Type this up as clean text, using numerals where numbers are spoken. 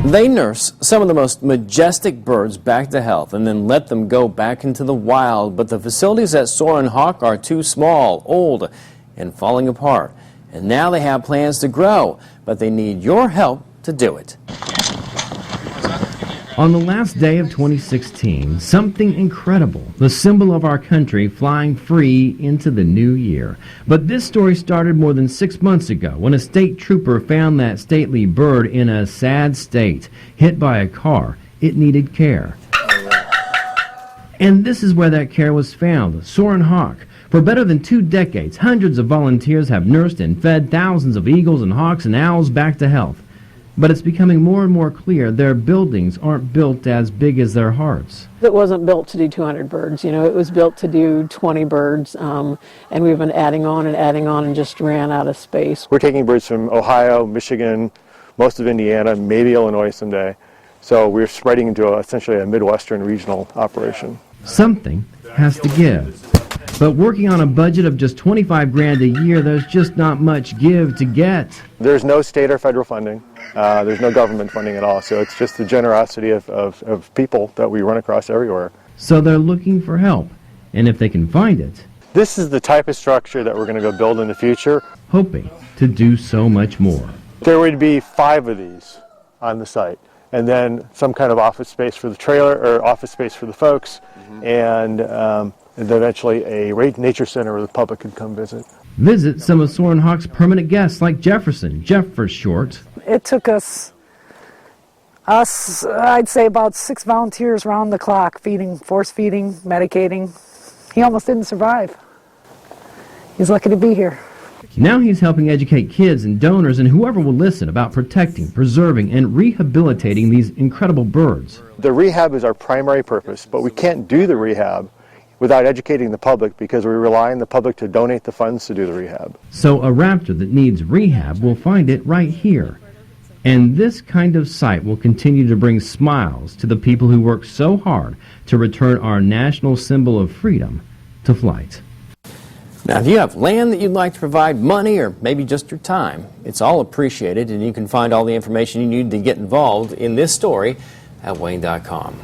They nurse some of the most majestic birds back to health and then let them go back into the wild. But the facilities at Soarin are too small, old, and falling apart. And now they have plans to grow, but they need your help to do it. On the last day of 2016, something incredible, the symbol of our country flying free into the new year. But this story started more than 6 months ago when a state trooper found that stately bird in a sad state, hit by a car. It needed care. And this is where that care was found, Soarin. For better than 2 decades, hundreds of volunteers have nursed and fed thousands of eagles and hawks and owls back to health. But it's becoming more and more clear their buildings aren't built as big as their hearts. It wasn't built to do 200 birds, you know, it was built to do 20 birds, and we've been adding on and just ran out of space. We're taking birds from Ohio, Michigan, most of Indiana, maybe Illinois someday. So we're spreading into essentially a Midwestern regional operation. Something has to give. But working on a budget of just 25 grand a year, there's just not much give to get. There's no state or federal funding. There's no government funding at all. So it's just the generosity of people that we run across everywhere. So they're looking for help. And if they can find it, this is the type of structure that we're going to go build in the future. Hoping to do so much more. There would be 5 of these on the site. And then some kind of office space for the trailer or office space for the folks. And eventually a nature center where the public could come visit. Visit some of Soarin permanent guests like Jefferson, Jeff for short. It took us, I'd say about 6 volunteers round the clock, feeding, force feeding, medicating. He almost didn't survive. He's lucky to be here. Now he's helping educate kids and donors and whoever will listen about protecting, preserving, and rehabilitating these incredible birds. The rehab is our primary purpose, but we can't do the rehab without educating the public because we rely on the public to donate the funds to do the rehab. So a raptor that needs rehab will find it right here. And this kind of site will continue to bring smiles to the people who work so hard to return our national symbol of freedom to flight. Now, if you have land that you'd like to provide money or maybe just your time, it's all appreciated, and you can find all the information you need to get involved in this story at Wayne.com.